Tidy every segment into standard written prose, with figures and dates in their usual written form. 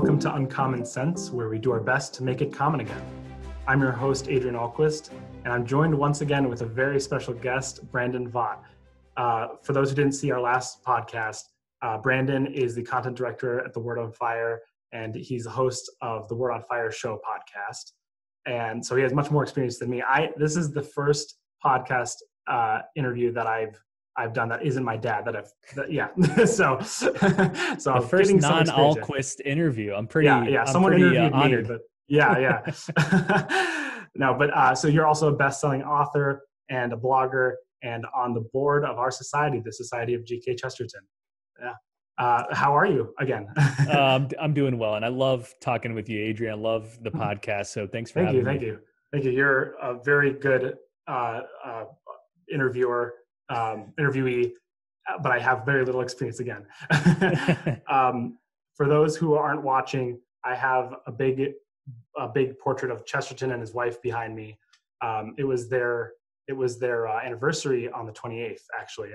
Welcome to Uncommon Sense, where we do our best to make it common again. I'm your host, Adrian Alquist, and I'm joined once again with a very special guest, Brandon Vogt. For those who didn't see our last podcast, Brandon is the content director at The Word on Fire, and he's the host of the Word on Fire show podcast. And so he has much more experience than me. This is the first podcast interview that I've done that isn't my dad. So the first non-Alquist interview. I'm pretty someone interviewed honored. me, but no, but so you're also a best-selling author and a blogger and on the board of our society, the Society of G.K. Chesterton. Yeah. How are you again? I'm doing well, and I love talking with you, Adrian. I love the podcast, so thanks for having me. Thank you. You're a very good interviewee, but I have very little experience again. For those who aren't watching, I have a big portrait of Chesterton and his wife behind me. It was their anniversary on the 28th, actually,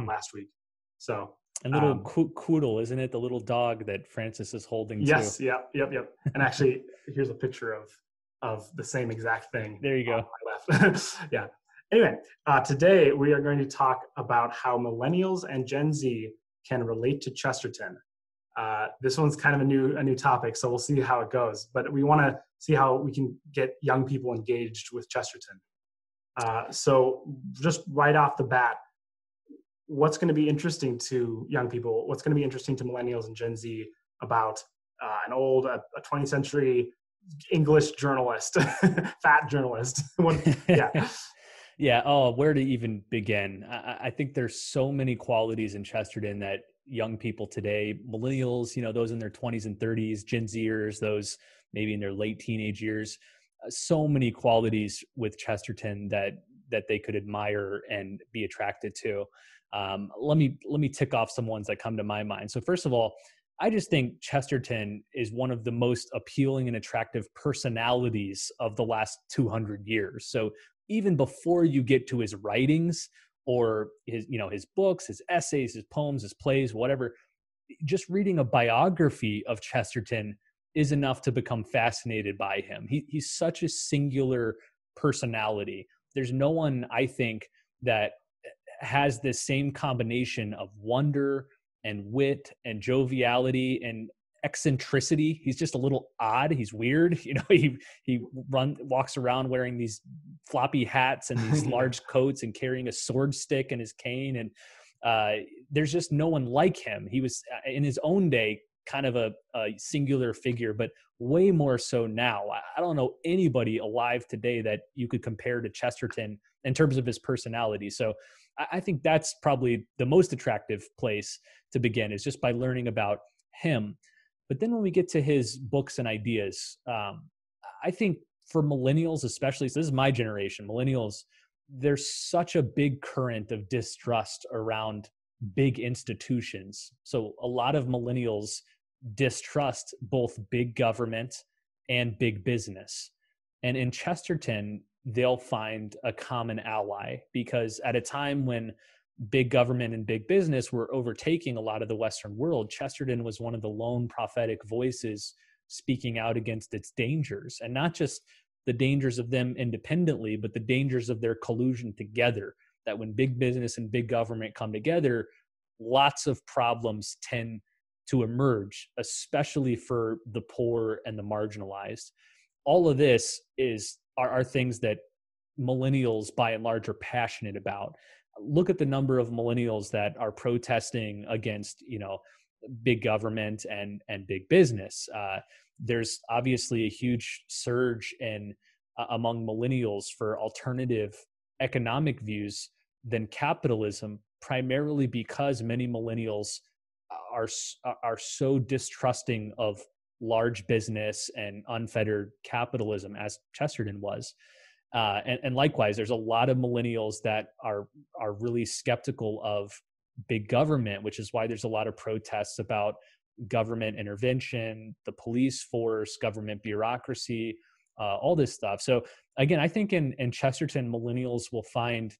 last week. So. And little Quoodle, isn't it? The little dog that Francis is holding. Yes. too. Yep. And actually, here's a picture of the same exact thing. There you go. On my left. Yeah. Anyway, today we are going to talk about how millennials and Gen Z can relate to Chesterton. This one's kind of a new topic, so we'll see how it goes. But we want to see how we can get young people engaged with Chesterton. So just right off the bat, what's going to be interesting to young people? What's going to be interesting to millennials and Gen Z about a 20th century English journalist, fat journalist? Yeah. Oh, where to even begin? I think there's so many qualities in Chesterton that young people today, millennials, those in their 20s and 30s, Gen Zers, those maybe in their late teenage years, so many qualities with Chesterton that they could admire and be attracted to. Let me tick off some ones that come to my mind. So first of all, I just think Chesterton is one of the most appealing and attractive personalities of the last 200 years. So even before you get to his writings or his books, his essays, his poems, his plays, whatever, just reading a biography of Chesterton is enough to become fascinated by him. He's such a singular personality. There's no one, I think, that has this same combination of wonder and wit and joviality and eccentricity. He's just a little odd. He's weird. He walks around wearing these floppy hats and these large coats and carrying a sword stick and his cane. And there's just no one like him. He was in his own day kind of a singular figure, but way more so now. I don't know anybody alive today that you could compare to Chesterton in terms of his personality. So I think that's probably the most attractive place to begin, is just by learning about him. But then when we get to his books and ideas, I think for millennials especially, so this is my generation, millennials, there's such a big current of distrust around big institutions. So a lot of millennials distrust both big government and big business. And in Chesterton, they'll find a common ally, because at a time when big government and big business were overtaking a lot of the Western world, Chesterton was one of the lone prophetic voices speaking out against its dangers, and not just the dangers of them independently, but the dangers of their collusion together. That when big business and big government come together, lots of problems tend to emerge, especially for the poor and the marginalized. All of this are things that millennials by and large are passionate about. Look at the number of millennials that are protesting against, big government and big business. There's obviously a huge surge among millennials for alternative economic views than capitalism, primarily because many millennials are so distrusting of large business and unfettered capitalism as Chesterton was. And likewise, there's a lot of millennials that are really skeptical of big government, which is why there's a lot of protests about government intervention, the police force, government bureaucracy, all this stuff. So again, I think in Chesterton, millennials will find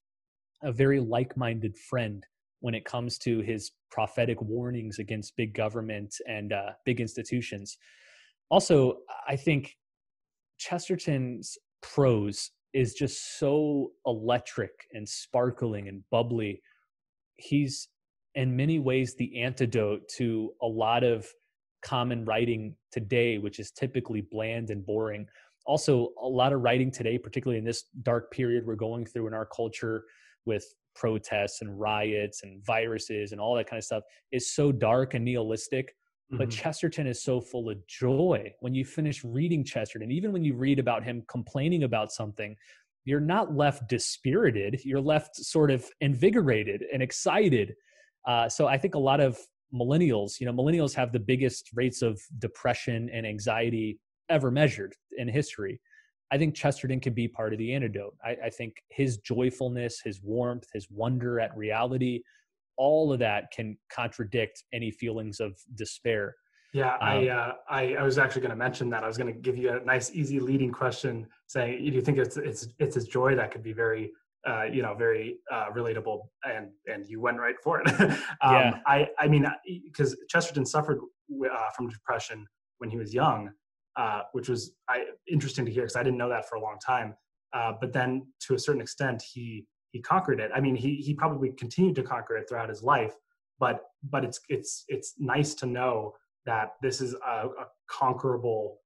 a very like-minded friend when it comes to his prophetic warnings against big government and big institutions. Also, I think Chesterton's prose is just so electric and sparkling and bubbly. He's in many ways the antidote to a lot of common writing today, which is typically bland and boring. Also, a lot of writing today, particularly in this dark period we're going through in our culture with protests and riots and viruses and all that kind of stuff, is so dark and nihilistic. But Chesterton is so full of joy. When you finish reading Chesterton, even when you read about him complaining about something, you're not left dispirited. You're left sort of invigorated and excited. So I think a lot of millennials have the biggest rates of depression and anxiety ever measured in history. I think Chesterton can be part of the antidote. I think his joyfulness, his warmth, his wonder at reality, all of that can contradict any feelings of despair. Yeah, I was actually going to mention that. I was going to give you a nice, easy leading question, saying, "Do you think it's his joy that could be very, very relatable?" And you went right for it. Yeah. I mean, because Chesterton suffered from depression when he was young, which was interesting to hear because I didn't know that for a long time. But then, to a certain extent, he conquered it. I mean, he probably continued to conquer it throughout his life, but it's nice to know that this is a conquerable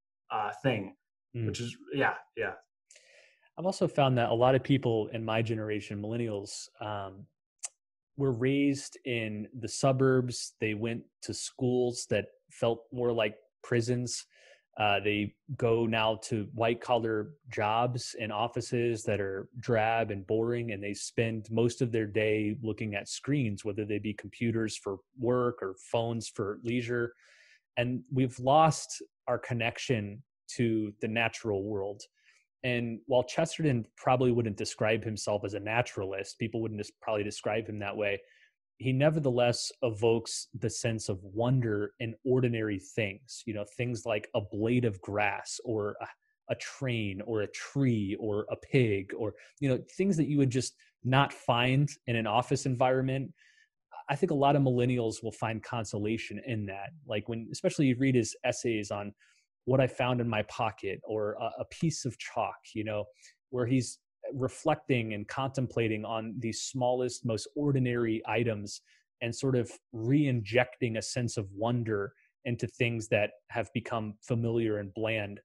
thing, which is, yeah. I've also found that a lot of people in my generation, millennials, were raised in the suburbs. They went to schools that felt more like prisons. They go now to white collar jobs and offices that are drab and boring, and they spend most of their day looking at screens, whether they be computers for work or phones for leisure. And we've lost our connection to the natural world. And while Chesterton probably wouldn't describe himself as a naturalist, people wouldn't probably describe him that way, he nevertheless evokes the sense of wonder in ordinary things, things like a blade of grass or a train or a tree or a pig, or, things that you would just not find in an office environment. I think a lot of millennials will find consolation in that. Like especially you read his essays on what I found in my pocket, or a piece of chalk, where he's reflecting and contemplating on the smallest, most ordinary items and sort of re-injecting a sense of wonder into things that have become familiar and bland.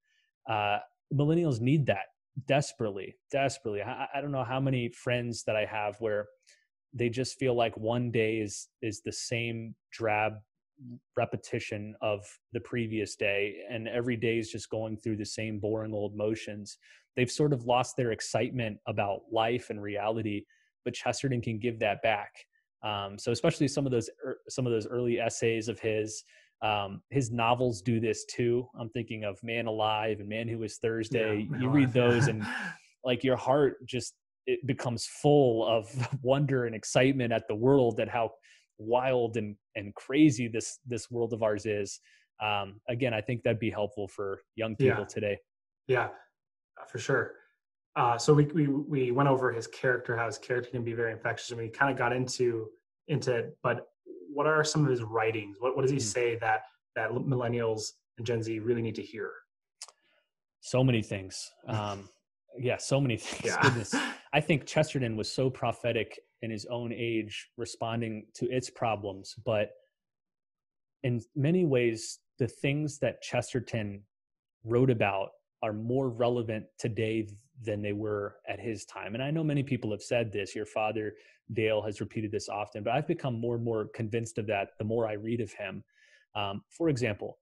Millennials need that desperately. I don't know how many friends that I have where they just feel like one day is the same drab repetition of the previous day, and every day is just going through the same boring old motions. They've sort of lost their excitement about life and reality, but Chesterton can give that back. So especially some of those early essays of his novels do this too. I'm thinking of Man Alive and Man Who Was Thursday. You read those and like your heart just, it becomes full of wonder and excitement at the world, at how wild and crazy this world of ours is. Again, I think that'd be helpful for young people today. Yeah, for sure. So we went over his character, how his character can be very infectious, and we kind of got into it. But what are some of his writings? What does he say that millennials and Gen Z really need to hear? So many things. So many things. Yeah. Goodness. I think Chesterton was so prophetic in his own age, responding to its problems. But in many ways, the things that Chesterton wrote about are more relevant today than they were at his time. And I know many people have said this. Your father, Dale, has repeated this often, but I've become more and more convinced of that the more I read of him. For example,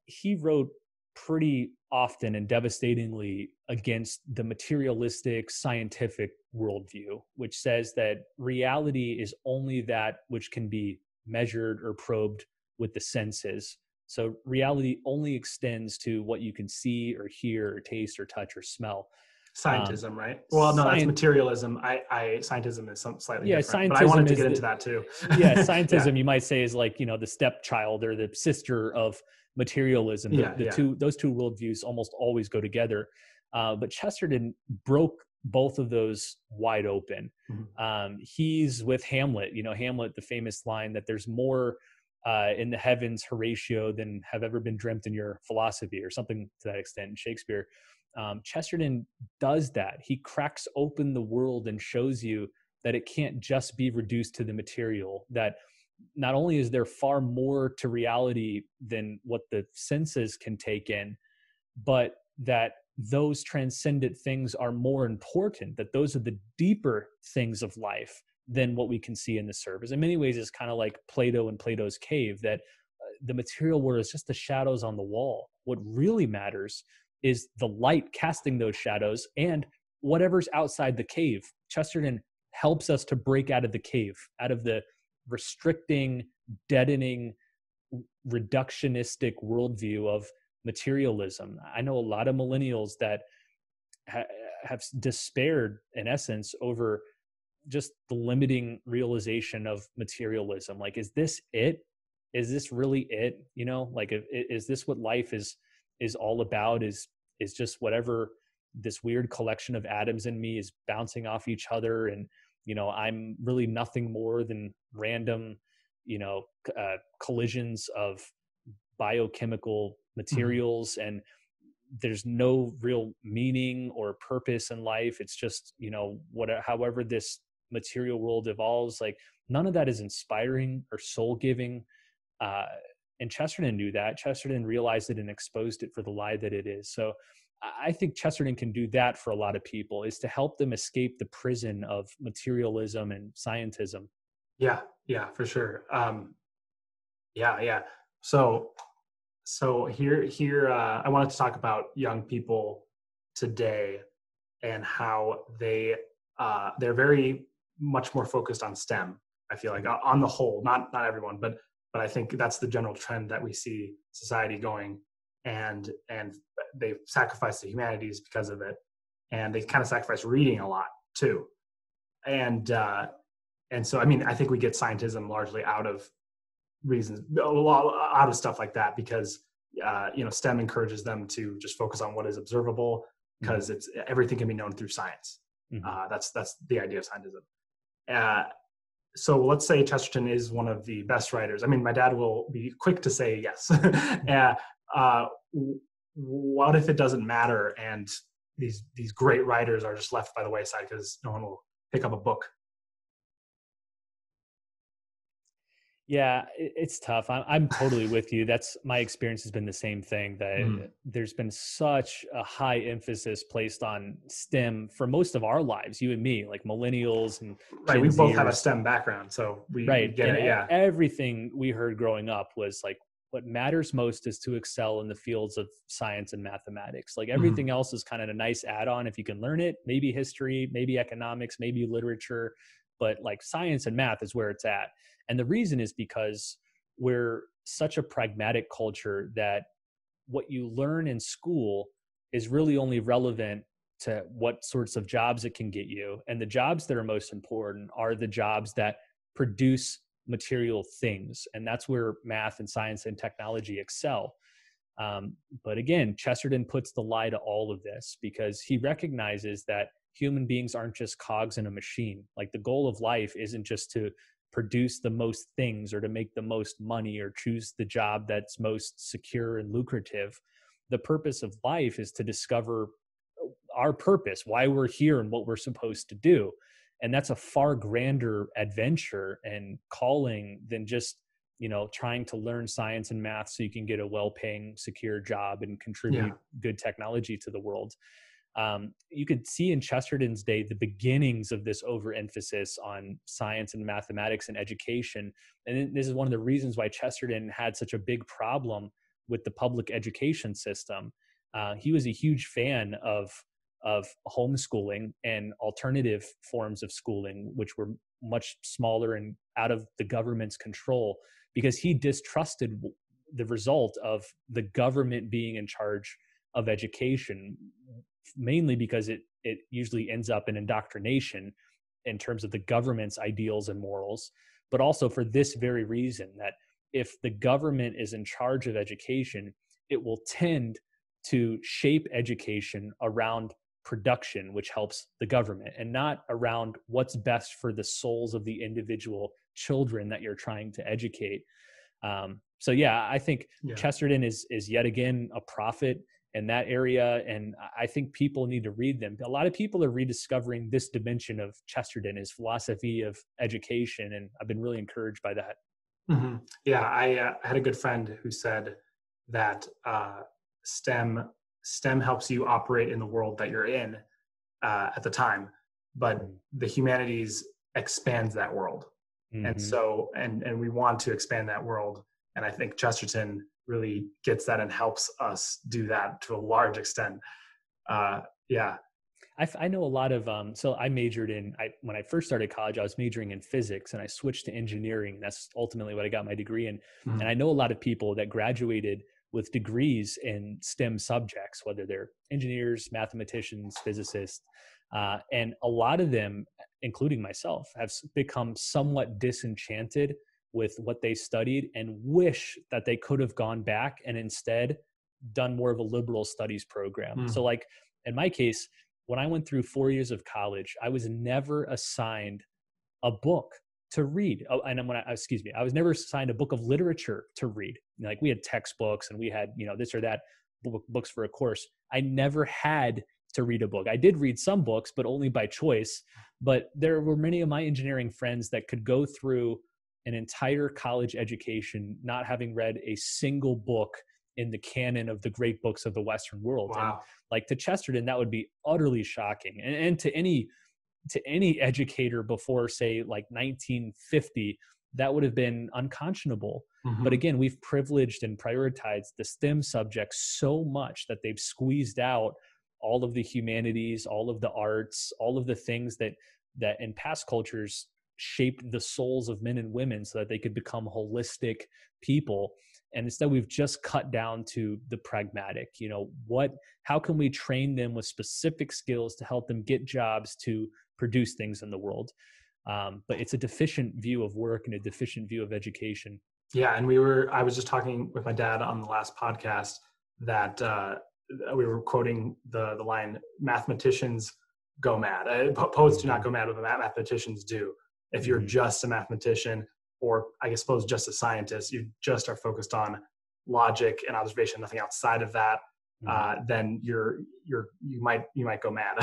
he wrote pretty often and devastatingly against the materialistic scientific worldview, which says that reality is only that which can be measured or probed with the senses. So reality only extends to what you can see or hear or taste or touch or smell. Scientism, right? Well, no, that's materialism. Scientism is slightly different, but I wanted to get into that too. Scientism, you might say, is like, the stepchild or the sister of materialism. Those two worldviews almost always go together. But Chesterton broke both of those wide open. He's with Hamlet, Hamlet, the famous line that there's more in the heavens, Horatio, than have ever been dreamt in your philosophy, or something to that extent in Shakespeare. Chesterton does that. He cracks open the world and shows you that it can't just be reduced to the material, that not only is there far more to reality than what the senses can take in, but that those transcendent things are more important, that those are the deeper things of life than what we can see in the surface. In many ways, it's kind of like Plato and Plato's cave, that the material world is just the shadows on the wall. What really matters is the light casting those shadows and whatever's outside the cave. Chesterton helps us to break out of the cave, out of the restricting, deadening, reductionistic worldview of materialism. I know a lot of millennials that have despaired, in essence, over just the limiting realization of materialism. Like, is this it? Is this really it? You know, like, is this what life is all about? Is just whatever this weird collection of atoms in me is bouncing off each other, and I'm really nothing more than random collisions of biochemical materials, and there's no real meaning or purpose in life. It's just however this material world evolves. Like, none of that is inspiring or soul giving, and Chesterton knew that. Chesterton realized it and exposed it for the lie that it is. So I think Chesterton can do that for a lot of people, is to help them escape the prison of materialism and scientism. Yeah, for sure. Yeah. So here, I wanted to talk about young people today and how they're very much more focused on STEM. I feel like, on the whole, not everyone, but I think that's the general trend that we see society going, and they've sacrificed the humanities because of it, and they kind of sacrifice reading a lot too, and so I think we get scientism largely out of reasons, out of stuff like that, because STEM encourages them to just focus on what is observable, because it's everything can be known through science. That's the idea of scientism. So let's say Chesterton is one of the best writers. I mean, my dad will be quick to say yes. What if it doesn't matter, and these great writers are just left by the wayside because no one will pick up a book? Yeah, it's tough. I'm totally with you. That's my experience has been the same thing, that there's been such a high emphasis placed on STEM for most of our lives, you and me, like millennials and right. We both have a STEM background, so we get it. Yeah. Everything we heard growing up was like, what matters most is to excel in the fields of science and mathematics. Like, everything else is kind of a nice add-on if you can learn it, maybe history, maybe economics, maybe literature, but like science and math is where it's at. And the reason is because we're such a pragmatic culture that what you learn in school is really only relevant to what sorts of jobs it can get you. And the jobs that are most important are the jobs that produce material things. And that's where math and science and technology excel. But again, Chesterton puts the lie to all of this, because he recognizes that human beings aren't just cogs in a machine. Like, the goal of life isn't just to produce the most things or to make the most money or choose the job that's most secure and lucrative. The purpose of life is to discover our purpose, why we're here and what we're supposed to do. And that's a far grander adventure and calling than just, trying to learn science and math so you can get a well-paying, secure job and contribute good technology to the world. You could see in Chesterton's day the beginnings of this overemphasis on science and mathematics and education. And this is one of the reasons why Chesterton had such a big problem with the public education system. He was a huge fan of homeschooling and alternative forms of schooling, which were much smaller and out of the government's control, because he distrusted the result of the government being in charge of education, mainly because it usually ends up in indoctrination in terms of the government's ideals and morals, but also for this very reason, that if the government is in charge of education, it will tend to shape education around production, which helps the government, and not around what's best for the souls of the individual children that you're trying to educate. So yeah, I think Yeah. Chesterton is yet again a prophet in that area. And I think people need to read them. A lot of people are rediscovering this dimension of Chesterton, his philosophy of education. And I've been really encouraged by that. Hmm. Yeah, I had a good friend who said that STEM helps you operate in the world that you're in at the time, but the humanities expands that world. And Mm-hmm. so, and we want to expand that world. And I think Chesterton really gets that and helps us do that to a large extent. Yeah. I know a lot of, so I majored when I first started college, I was majoring in physics and I switched to engineering. That's ultimately what I got my degree in. Mhm. And I know a lot of people that graduated with degrees in STEM subjects, whether they're engineers, mathematicians, physicists. And a lot of them, including myself, have become somewhat disenchanted with what they studied and wish that they could have gone back and instead done more of a liberal studies program. So Mhm. like in my case, when I went through 4 years of college, I was never assigned a book to read. Oh, and I was never assigned a book of literature to read. Like we had textbooks and we had, this or that books for a course. I never had to read a book. I did read some books, but only by choice. But there were many of my engineering friends that could go through an entire college education not having read a single book in the canon of the great books of the Western world. And Wow. like to Chesterton, that would be utterly shocking. And to any educator before, say, like 1950, that would have been unconscionable. But Mhm. again, we've privileged and prioritized the STEM subjects so much that they've squeezed out all of the humanities, all of the arts, all of the things that in past cultures shaped the souls of men and women so that they could become holistic people. And instead we've just cut down to the pragmatic, how can we train them with specific skills to help them get jobs to produce things in the world. But it's a deficient view of work and a deficient view of education. Yeah, and I was just talking with my dad on the last podcast that we were quoting the line, mathematicians go mad. Poets do not go mad, but mathematicians do. If you're Mm-hmm. just a mathematician, or I suppose just a scientist, you just are focused on logic and observation, nothing outside of that, Mm-hmm. then you might go mad.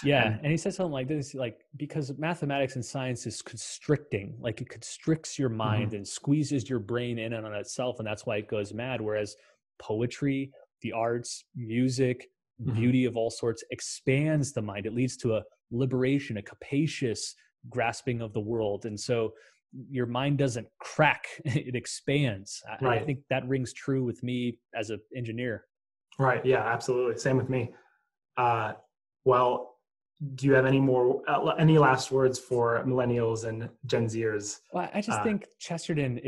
Yeah. And And he said something like this, like, because mathematics and science is constricting, like it constricts your mind mhm, and squeezes your brain in and on itself. And that's why it goes mad. Whereas poetry, the arts, music, mhm. beauty of all sorts expands the mind. It leads to a liberation, a capacious grasping of the world. And so your mind doesn't crack, it expands. And I Right. think that rings true with me as an engineer. Right. Yeah, absolutely. Same with me. Uh, well, do you have any last words for millennials and Gen Zers? Well, I just Uh, think Chesterton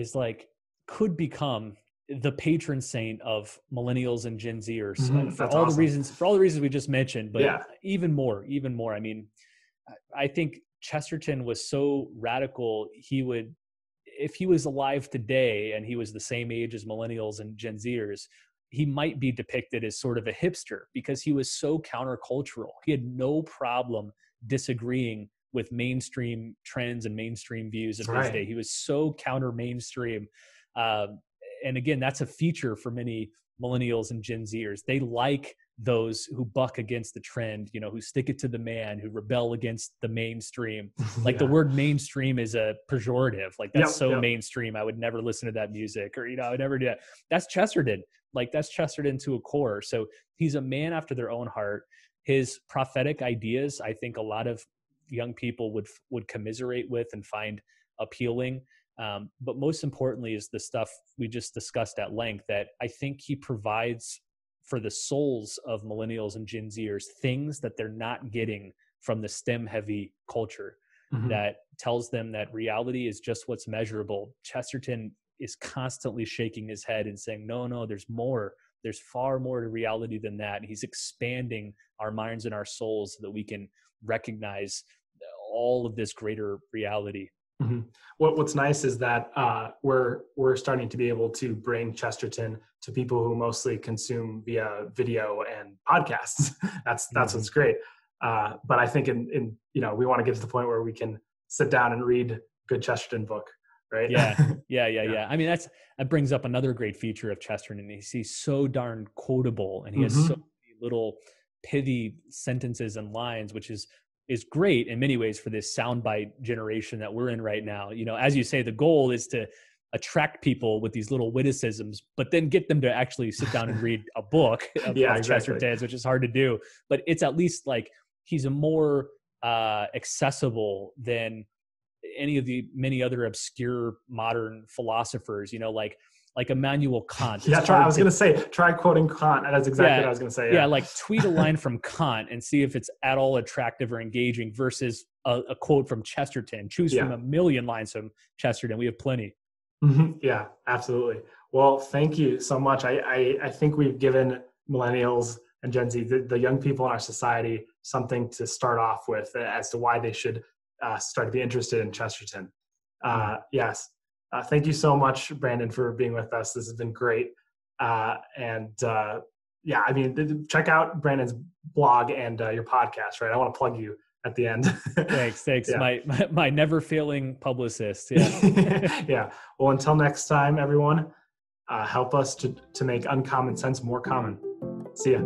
could become the patron saint of millennials and Gen Zers that's awesome. for all the reasons we just mentioned, but Yeah. even more. I mean, I think Chesterton was so radical. If he was alive today and he was the same age as millennials and Gen Zers, he might be depicted as sort of a hipster because he was so countercultural. He had no problem disagreeing with mainstream trends and mainstream views of his Right. day. He was so counter mainstream. Um, and again, that's a feature for many millennials and Gen Zers. They like those who buck against the trend, who stick it to the man, who rebel against the mainstream. Like the Yeah. word mainstream is a pejorative. Like that's Yep. so Yep. mainstream. I would never listen to that music or, I would never do that. That's Chesterton. Like that's Chesterton to a core. So he's a man after their own heart. His prophetic ideas, I think a lot of young people would commiserate with and find appealing. But most importantly is the stuff we just discussed at length that I think he provides for the souls of millennials and Gen Zers, things that they're not getting from the STEM heavy culture Mhm. that tells them that reality is just what's measurable. Chesterton is constantly shaking his head and saying, no, there's more. There's far more to reality than that. And he's expanding our minds and our souls so that we can recognize all of this greater reality. Mhm. What's nice is that we're starting to be able to bring Chesterton to people who mostly consume via video and podcasts. That's Mm-hmm. what's great. But I think in we want to get to the point where we can sit down and read a good Chesterton book right? Yeah. I mean, that brings up another great feature of Chesterton, and he's so darn quotable, and he has so many little pithy sentences and lines, which is great in many ways for this soundbite generation that we're in right now. You know, as you say, the goal is to attract people with these little witticisms, but then get them to actually sit down and read a book of Chesterton's, which is hard to do. But it's at least like he's a more accessible than any of the many other obscure modern philosophers, you know, like Immanuel Kant. I was going to say, try quoting Kant. That's exactly what I was going to say. Yeah, like tweet a line from Kant and see if it's at all attractive or engaging versus a quote from Chesterton. Choose from a million lines from Chesterton. We have plenty. Yeah, absolutely. Well, thank you so much. I think we've given millennials and Gen Z, the young people in our society, something to start off with as to why they should start to be interested in Chesterton. Yes. Thank you so much, Brandon, for being with us. This has been great. I mean, check out Brandon's blog and your podcast, right? I want to plug you at the end. Thanks. Yeah. My never failing publicist. Yeah. Yeah. Well, until next time, everyone, help us to make uncommon sense more common. See ya.